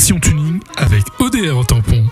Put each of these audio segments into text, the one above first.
Passion Tuning avec ODR en tampon.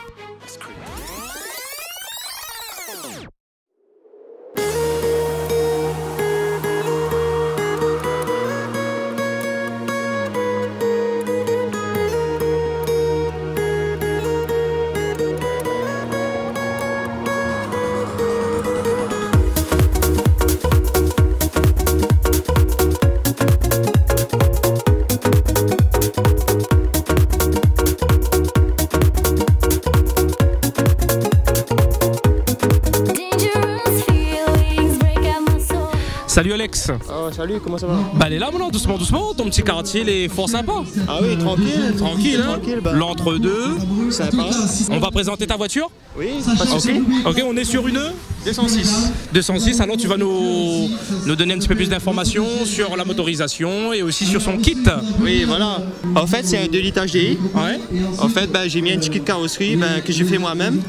Salut Alex. Oh, salut, comment ça va? Bah elle est là maintenant, doucement doucement, ton petit quartier il est fort sympa. Ah oui, tranquille. Tranquille, hein. Tranquille, bah. L'entre-deux. Sympa. On va présenter ta voiture. Oui, pas de soucis. Ok, on est sur une 206. 206, alors tu vas nous donner un petit peu plus d'informations sur la motorisation et aussi sur son kit. Oui, voilà. En fait, c'est un 2 litres HDI. Ouais. En fait, bah, j'ai mis un petit kit de carrosserie que j'ai fait moi-même.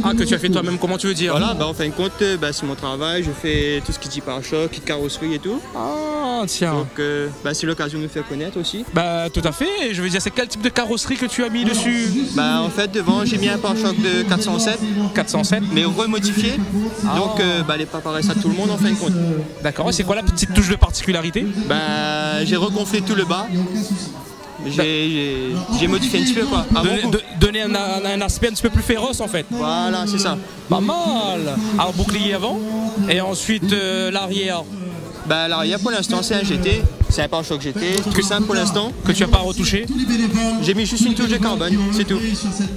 Ah, que tu as fait toi-même, comment tu veux dire? Voilà, bah, en fin de compte, c'est mon travail. Je fais tout ce qui dit pare-choc, kit de carrosserie et tout. Ah, tiens. Donc, c'est l'occasion de me faire connaître aussi. Bah tout à fait, et je veux dire, c'est quel type de carrosserie que tu as mis dessus? Bah, en fait, devant, j'ai mis un pare-choc de 407, 407. mais remodifié. Donc, elle n'est pas pareille à tout le monde en fin de compte. D'accord, et c'est quoi la petite touche de particularité? Bah, j'ai regonflé tout le bas. J'ai modifié un petit peu quoi. Donner un aspect un petit peu plus féroce en fait. Voilà, c'est ça. Pas mal. Alors bouclier avant et ensuite l'arrière. Bah l'arrière pour l'instant c'est un GT, c'est un pare-choc GT, tout simple pour l'instant. Que tu n'as pas retouché? J'ai mis juste une touche de carbone, c'est tout.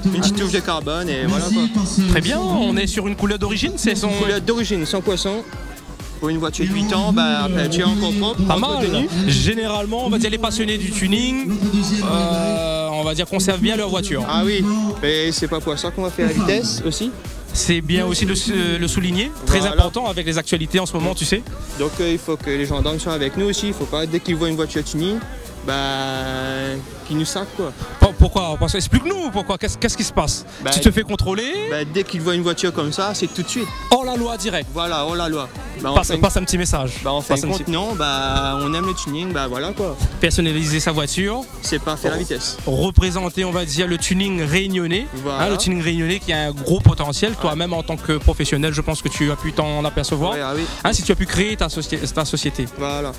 Une petite touche de carbone et voilà quoi. Très bien, on est sur une couleur d'origine, c'est son... Couleur d'origine, sans poisson. Pour une voiture de 8 ans, bah, tu es encore propre, pas mal. Entretenu. Généralement, on va dire les passionnés du tuning, on va dire conservent bien leur voiture. Ah oui, mais c'est pas pour ça qu'on va faire la vitesse aussi. C'est bien aussi de le souligner, très voilà. important avec les actualités en ce moment, tu sais. Donc il faut que les gendarmes soient avec nous aussi, il faut pas dès qu'ils voient une voiture tuning, qu'ils nous sacent quoi. Pourquoi? Parce que c'est plus que nous, pourquoi? Qu'est-ce qui se passe? Tu te fais contrôler? Dès qu'ils voient une voiture comme ça, c'est tout de suite. Hors la loi direct. Voilà, hors la loi. Passe un petit message. En fin de compte, non, on aime le tuning, voilà quoi. Personnaliser sa voiture. C'est pas faire la vitesse. Représenter, on va dire, le tuning réunionnais. Voilà. Le tuning réunionnais qui a un gros potentiel. Toi-même, en tant que professionnel, je pense que tu as pu t'en apercevoir. Ouais, ah oui. Si tu as pu créer ta société. Voilà.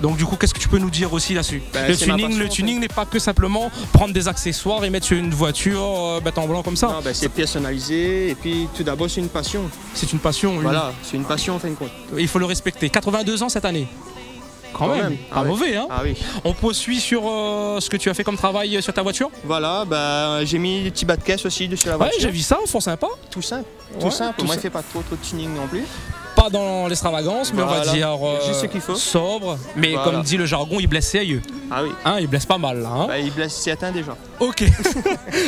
Donc du coup, qu'est-ce que tu peux nous dire aussi là-dessus? Le tuning n'est pas que simplement prendre des accessoires et mettre sur une voiture en blanc comme ça. Non, c'est personnalisé et puis tout d'abord c'est une passion. C'est une passion. Voilà, c'est une passion en fin de compte. Il faut le respecter. 82 ans cette année. Quand même. Pas mauvais, hein. Ah oui. On poursuit sur ce que tu as fait comme travail sur ta voiture. Voilà, j'ai mis des petits bas de caisse aussi dessus la voiture. Ouais, j'ai vu ça, fort sympa. Tout simple. Tout simple. Moi, il fait pas trop de tuning non plus. Pas dans l'extravagance, mais on va dire juste ce qu'il faut. Sobre. Mais comme dit le jargon, il blesse sérieux. Ah oui. Il blesse pas mal. Il blesse certains déjà. Ok.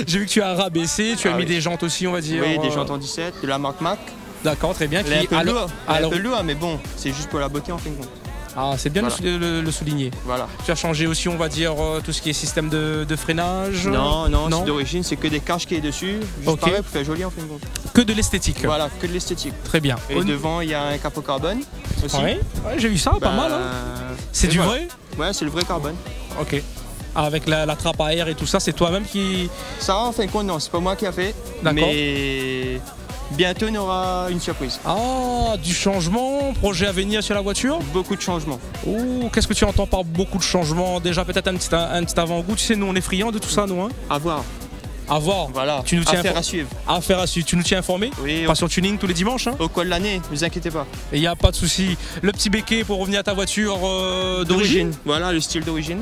J'ai vu que tu as rabaissé, tu as mis des jantes aussi, on va dire. Oui, des jantes en 17, de la marque Mac. D'accord, très bien. Elle est un peu lourd, mais bon, c'est juste pour la beauté en fin de compte. Ah, c'est bien de le souligner. Voilà. Tu as changé aussi, on va dire, tout ce qui est système de freinage? Non, c'est d'origine, c'est que des caches qui est dessus. Juste pareil pour faire joli en fin de compte. Que de l'esthétique. Voilà, que de l'esthétique. Très bien. Et devant, il y a un capot carbone aussi. Ouais, j'ai vu ça, pas mal. C'est du vrai? Ouais, c'est le vrai carbone. Ok. Avec la trappe à air et tout ça, c'est toi-même qui... Ça, en fin de compte, non, c'est pas moi qui a fait. D'accord. Mais bientôt, on aura une surprise. Ah, du changement, projet à venir sur la voiture? Beaucoup de changements. Oh, qu'est-ce que tu entends par beaucoup de changements? Déjà, peut-être un petit avant-goût. Tu sais, nous, on est friands de tout ça, nous. À voir. À voir. Voilà. Tu nous tiens Affaire à suivre. Affaire à suivre. Tu nous tiens informés? Oui. Passion Tuning tous les dimanches. Au coin de l'année, ne vous inquiétez pas. Et il n'y a pas de souci. Le petit béquet pour revenir à ta voiture d'origine. Voilà, le style d'origine.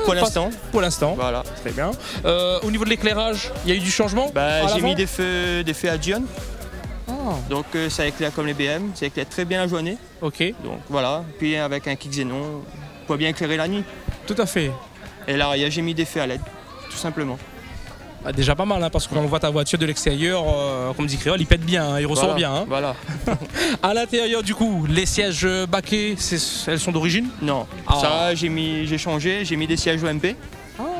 Pour l'instant. Pour l'instant. Voilà. Très bien. Au niveau de l'éclairage, il y a eu du changement? J'ai mis des feux à diode. Donc ça éclaire comme les BM, ça éclaire très bien la journée. Ok. Donc voilà, puis avec un kick xénon, pour bien éclairer la nuit. Tout à fait. Et là, j'ai mis des feux à LED, tout simplement. Déjà pas mal, parce qu'on voit ta voiture de l'extérieur, comme dit Créole, il pète bien, il ressort bien. Voilà. À l'intérieur, du coup, les sièges baquets, elles sont d'origine? Non. Ça, j'ai changé, j'ai mis des sièges OMP.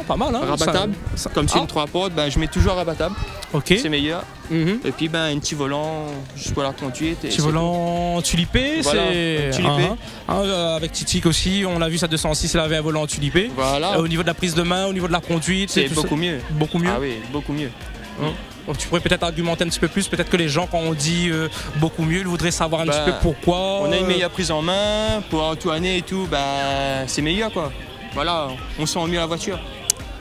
pas mal, hein. Rabattable. Comme c'est une 3 portes, ben, je mets toujours rabattable. Ok. C'est meilleur. Et puis ben, un petit volant jusqu'à la conduite. Petit volant tulipé, voilà, c'est tulipé. Avec Titic aussi, on l'a vu, sa 206, elle avait un volant tulipé. Voilà. Au niveau de la prise de main, au niveau de la conduite, c'est beaucoup mieux. Beaucoup mieux. Ah oui, beaucoup mieux. Donc tu pourrais peut-être argumenter un petit peu plus, peut-être que les gens quand on dit beaucoup mieux, ils voudraient savoir un petit peu pourquoi. On a une meilleure prise en main, pour entourner et tout, ben, c'est meilleur quoi. Voilà, on sent mieux la voiture.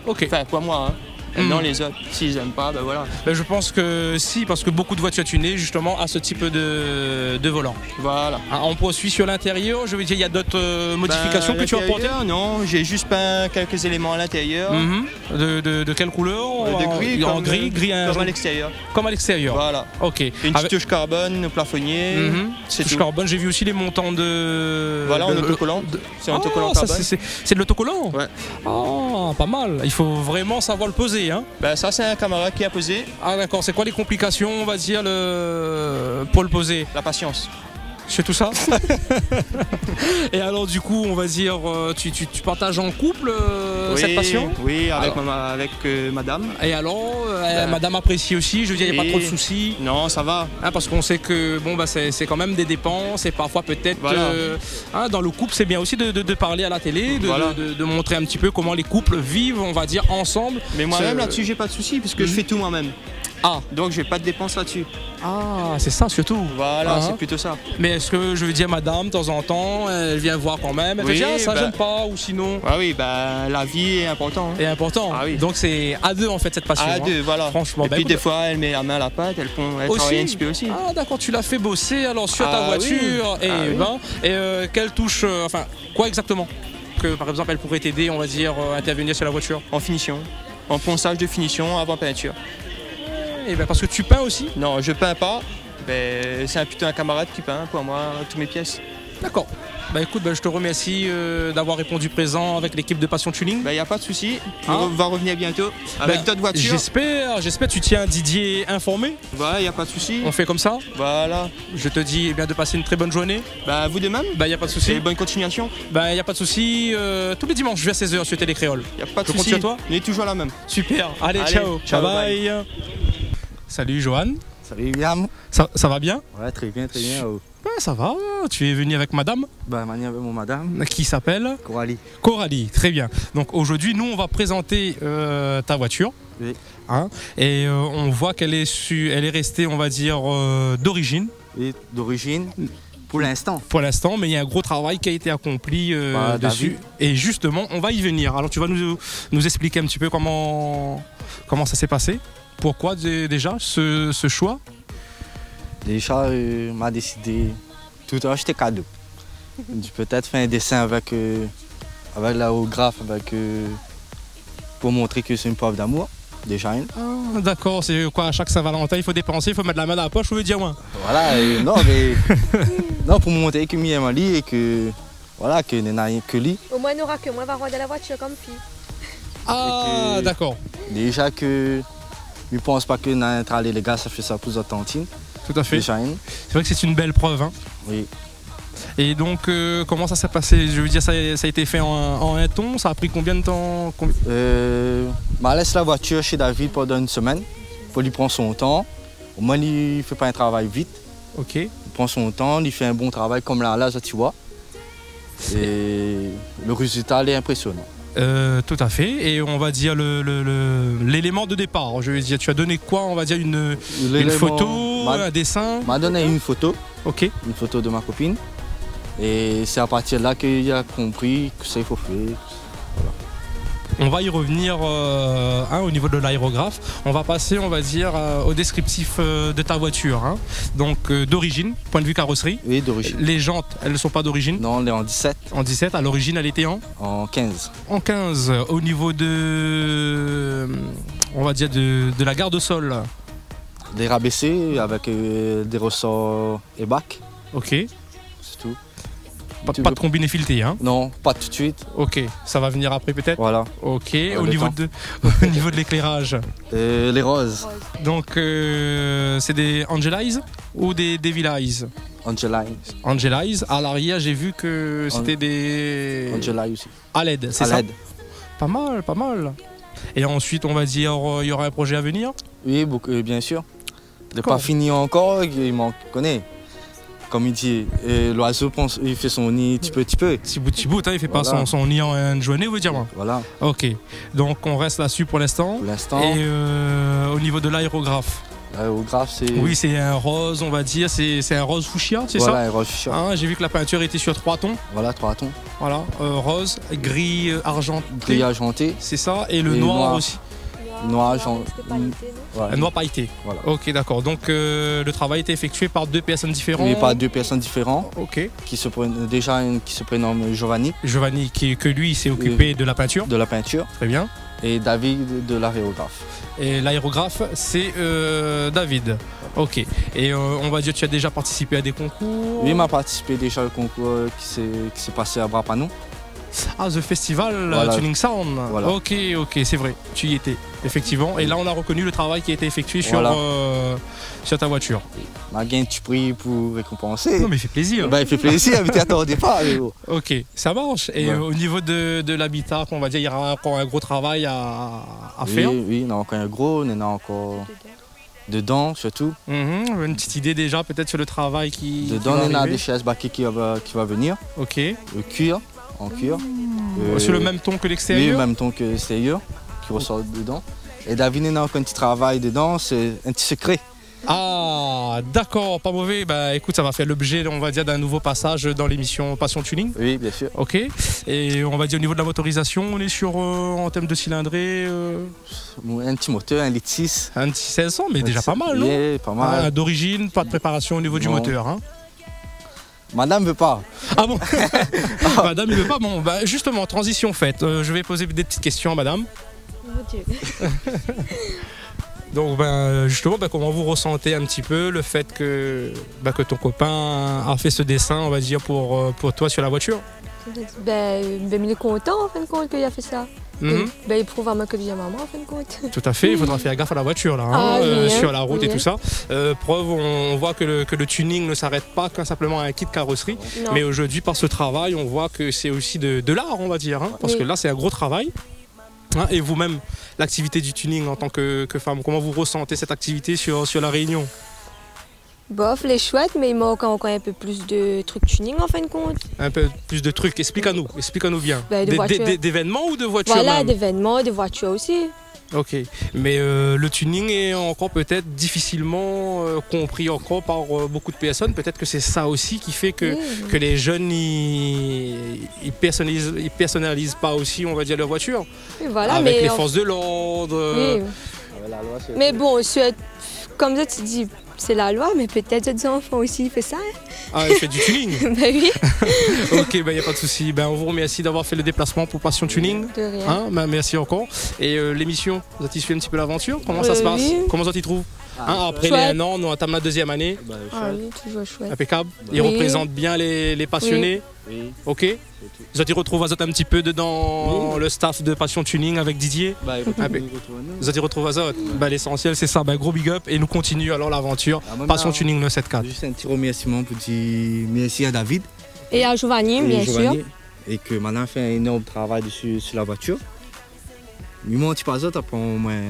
Ok. Enfin, pas moi, hein. Non, les autres, s'ils n'aiment pas, ben voilà. Ben, je pense que si, parce que beaucoup de voitures tunées, justement, à ce type de volant. Voilà. On poursuit sur l'intérieur, je veux dire, il y a d'autres modifications que tu as apportées? Non, j'ai juste peint quelques éléments à l'intérieur. De quelle couleur? De gris, en gris, comme à l'extérieur. Comme à l'extérieur. Voilà. Ok. Une petite touche carbone au plafonnier. Touche carbone, j'ai vu aussi les montants de. Voilà, en autocollant. C'est un autocollant carbone. C'est de l'autocollant? Ouais. Ah, pas mal. Il faut vraiment savoir le poser, hein. Ben, ça, c'est un camarade qui a posé. Ah, d'accord. C'est quoi les complications, on va dire, pour le poser? La patience. C'est tout ça. Et alors du coup, on va dire, tu partages en couple cette passion? Oui, avec madame. Et alors, madame apprécie aussi, je veux dire, il n'y a pas trop de soucis? Non, ça va. Parce qu'on sait que bon, bah, c'est quand même des dépenses et parfois peut-être dans le couple, c'est bien aussi de parler à la télé, de montrer un petit peu comment les couples vivent, on va dire, ensemble. Mais moi-même là-dessus, j'ai pas de soucis puisque je fais tout moi-même. Ah, donc j'ai pas de dépenses là-dessus. Ah, c'est ça surtout. Voilà, c'est plutôt ça. Mais est-ce que je veux dire, madame, de temps en temps, elle vient voir quand même, elle te dit ça j'aime pas, ou sinon. Ah oui, bah la vie est importante. Est important. Ah oui. Donc c'est à deux en fait cette passion. À deux, voilà. Franchement. Et puis des fois, elle met la main à la pâte, elle travaille un petit peu aussi. Ah d'accord, tu l'as fait bosser alors sur ta voiture. Et quelle touche, enfin quoi exactement que par exemple elle pourrait t'aider, on va dire, à intervenir sur la voiture? En finition, en ponçage de finition avant peinture. Et ben parce que tu peins aussi? Non, je peins pas. Ben, c'est plutôt un camarade qui peint pour moi toutes mes pièces. D'accord. Bah écoute, je te remercie d'avoir répondu présent avec l'équipe de Passion Tuning. Il n'y a pas de souci, on va revenir bientôt avec d'autres voitures. J'espère, tu tiens Didier informé. Voilà, il n'y a pas de souci. On fait comme ça. Voilà. Je te dis de passer une très bonne journée. Bah vous de même. Il n'y a pas de souci. Et bonne continuation. Il n'y a pas de souci. Tous les dimanches, je vais à 16h sur Télé Créole. Il n'y a pas de souci. À toi. On est toujours la même. Super. Allez ciao. Bye. Salut Johan. Salut William. Ça va bien? Ouais, très bien, très bien. Ouais, ça va. Tu es venu avec madame? Avec mon madame. Qui s'appelle? Coralie. Coralie, très bien. Donc aujourd'hui, nous, on va présenter ta voiture. Oui. Et on voit qu'elle est restée, on va dire, d'origine. Oui, d'origine. Pour l'instant. Pour l'instant, mais il y a un gros travail qui a été accompli dessus. Et justement, on va y venir. Alors tu vas nous expliquer un petit peu comment ça s'est passé? Pourquoi déjà ce choix? Déjà, m'a décidé tout acheter cadeau. J'ai peut-être fait un dessin avec l'aérographe pour montrer que c'est une preuve d'amour. Déjà une. Ah, d'accord, c'est quoi, à chaque Saint-Valentin, il faut dépenser, il faut mettre la main dans la poche, vous veux dire moi? Voilà, non, mais non, pour montrer que m'aime lui et que voilà, que n'est rien que lui. Au moins, il n'aura que moi, va rendre la voiture comme fille. Ah, d'accord. Déjà que je ne pense pas que dans les gars, ça fait ça pour Tantine. Tout à fait. C'est vrai que c'est une belle preuve. Hein. Oui. Et donc, comment ça s'est passé? Je veux dire, ça a été fait en un ton. Ça a pris combien de temps? Je laisse la voiture chez David pendant une semaine pour lui prendre son temps. Au moins, il ne fait pas un travail vite. Ok. Il prend son temps, il fait un bon travail comme là, tu vois. Et le résultat est impressionnant. Tout à fait. Et on va dire l'élément de départ. Je veux dire, tu as donné quoi? On va dire une photo, un dessin? M'a donné une photo. Ok. Une photo de ma copine. Et c'est à partir de là qu'il a compris que ça il faut faire. Voilà. On va y revenir au niveau de l'aérographe. On va passer, on va dire, au descriptif de ta voiture. Hein. Donc d'origine, point de vue carrosserie. Oui, d'origine. Les jantes, elles ne sont pas d'origine? Non, elle est en 17. En 17, à l'origine, elle était en 15. En 15. Au niveau de, on va dire, de la garde-sol. Des rabaissés avec des ressorts et bacs. Ok. C'est tout. Pas de combiné fileté, hein? Non, pas tout de suite. Ok, ça va venir après peut-être? Voilà. Ok, au niveau de l'éclairage? Les roses. Donc c'est des Angelize ou des Devil Eyes? Angelize. Angelize. À l'arrière, j'ai vu que c'était des... Angelize aussi. À LED, c'est ça? LED. Pas mal, pas mal. Et ensuite, on va dire, il y aura un projet à venir? Oui, beaucoup, bien sûr. Il n'est D'accord. pas fini encore, il manque, connaît. Comme il dit, l'oiseau pense, il fait son nid petit peu. Petit bout, hein, il fait pas Voilà. son nid en une journée, vous dire moi. Voilà, Ok, donc on reste là-dessus pour l'instant. pour l'instant, Et au niveau de l'aérographe, l'aérographe, c'est... oui, c'est un rose, on va dire, c'est un rose fuchsia, c'est voilà, ça? aérofuchsia. Hein, j'ai vu que la peinture était sur 3 tons. Voilà, 3 tons. Voilà, rose, gris, argenté. Gris argenté, C'est ça, et le Et noir, noir. aussi. Noir, genre- C'était pailleté, non voilà. Un noir pailleté. Voilà. Ok, d'accord. Donc le travail était effectué par 2 personnes différentes. Mais pas 2 personnes différentes, Ok. qui se prennent, déjà une qui se prénomme Giovanni, Giovanni, que lui s'est occupé de la peinture. de la peinture, Très bien. et David de l'aérographe. Et l'aérographe, c'est David. Ok. Et on va dire, tu as déjà participé à des concours? Lui m'a participé déjà au concours qui s'est passé à Brapanon. Ah, The Festival Voilà. Tuning Sound. Voilà. Ok, c'est vrai. Tu y étais, effectivement. Et là, on a reconnu le travail qui a été effectué Voilà. sur ta voiture. M'a gagné un petit prix pour récompenser. Non, mais il fait plaisir. Ben, il fait plaisir, mais t'es au départ. Mais bon. Ok, ça marche. Et Ouais. au niveau de l'habitat, on va dire, il y aura encore un gros travail à faire. Oui, on a encore un gros, on en a encore dedans surtout. Mhm, une petite idée déjà peut-être sur le travail qui Dedans, va on a arriver. des chaises baquées qui va venir, Ok. le cuir, en cuir. Sur le même ton que Oui, l'extérieur. même ton que l'extérieur, qui ressort dedans. Et David, on a encore un petit travail dedans, c'est un petit secret. Ah, d'accord, pas mauvais. Bah écoute, ça va faire l'objet, on va dire, d'un nouveau passage dans l'émission Passion Tuning. Oui, bien sûr. Ok. Et on va dire au niveau de la motorisation, on est sur en termes de cylindrée Un petit moteur, un litre 6. un petit 1600, mais déjà pas mal, non? Oui, pas mal. Ah, d'origine, pas de préparation au niveau du Non. moteur. Hein. Madame veut pas. Ah bon? Madame, il veut pas. Bon, bah justement, transition faite. Je vais poser des petites questions à madame. Mon Dieu. Donc justement, comment vous ressentez un petit peu le fait que ton copain a fait ce dessin, on va dire, pour toi sur la voiture? Il est content en fin de compte qu'il a fait ça. Mhm. Il prouve vraiment que bien maman en fin de compte. Tout à fait, il faudra faire gaffe à la voiture là, hein, Ah, oui, hein, sur la route et oui, tout ça. Preuve, on voit que le tuning ne s'arrête pas qu'à simplement un kit carrosserie. Non. Mais aujourd'hui, par ce travail, on voit que c'est aussi de l'art, on va dire. Hein, parce Oui. que là, c'est un gros travail. Hein, et vous-même, l'activité du tuning en tant que femme, comment vous ressentez cette activité sur la Réunion? Bof, les chouettes, mais il manque encore un peu plus de trucs tuning en fin de compte. Un peu plus de trucs, explique-nous bien. De voitures. D'événements ou de voitures Voilà, même? d'événements, de voitures aussi. Ok, mais le tuning est encore peut-être difficilement compris encore par beaucoup de personnes. Peut-être que c'est ça aussi qui fait que, Oui. que les jeunes ils personnalisent pas aussi, on va dire, leur voiture. Et voilà, avec mais les forces de l'ordre. oui. Mais bon, comme ça tu dis, c'est la loi, mais peut-être d'autres enfants aussi ils font ça. Hein. Ah, il fait du tuning. Ben oui, Ok, il n'y a pas de souci. On vous remercie d'avoir fait le déplacement pour Passion Tuning. de rien. Hein, merci encore. Et l'émission, vous avez suivi un petit peu l'aventure? Comment ça se passe? Oui. Comment ça t'y trouve? Hein, après les Chouette. 1 an, nous entamons la 2e année. Ah oui, toujours chouette. Impeccable. Il Oui. représente bien les passionnés. Oui. Ok. Vous avez retrouvé un petit peu dedans le staff de Passion Tuning avec Didier. Vous avez retrouvé l'essentiel, c'est ça. Gros big up et nous continuons alors l'aventure. Passion Tuning 974. Juste un petit remerciement pour dire merci à David. Et à Giovanni, et bien Giovanni, sûr. Et que maintenant fait un énorme travail dessus sur la voiture. Il m'a dit pas ça après au moins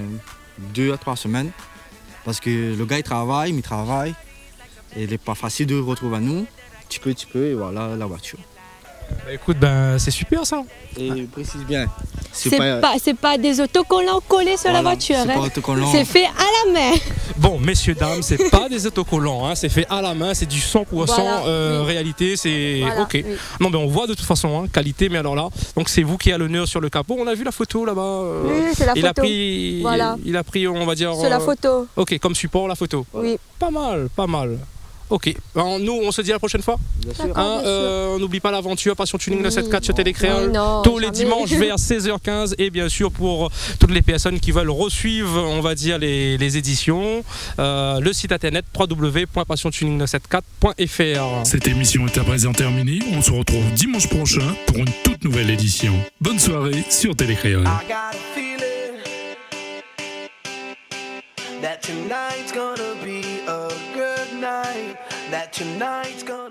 2 à 3 semaines. Parce que le gars il travaille, mais il travaille. Et il n'est pas facile de le retrouver à nous. Petit peu, et voilà la voiture. Écoute, c'est super ça. Et précise bien, C'est pas des autocollants collés sur la voiture. C'est Hein. pas autocollant. C'est fait à la main. Bon, messieurs, dames, c'est pas des autocollants, hein, c'est fait à la main, c'est du 100% Voilà, oui. réalité, c'est Voilà, ok. oui. Non, mais on voit de toute façon, hein, qualité, mais alors là, donc c'est vous qui avez l'honneur sur le capot. On a vu la photo là-bas. Oui, c'est la il photo. a pris, Voilà. il a pris, on va dire. C'est la photo. Ok, comme support la photo. Oui. Pas mal, pas mal. Ok, nous on se dit à la prochaine fois. Bien sûr. D'accord. Hein, bien sûr. on n'oublie pas l'aventure Passion Tuning Oui. 974 sur Télécréole. Oui, non, Tous les jamais. dimanches vers 16h15 et bien sûr pour toutes les personnes qui veulent resuivre, on va dire, les éditions, le site internet www.passiontuning974.fr. Cette émission est à présent terminée. On se retrouve dimanche prochain pour une toute nouvelle édition. Bonne soirée sur Télécréole. I got a feeling that tonight's gonna be a good night. That tonight's gonna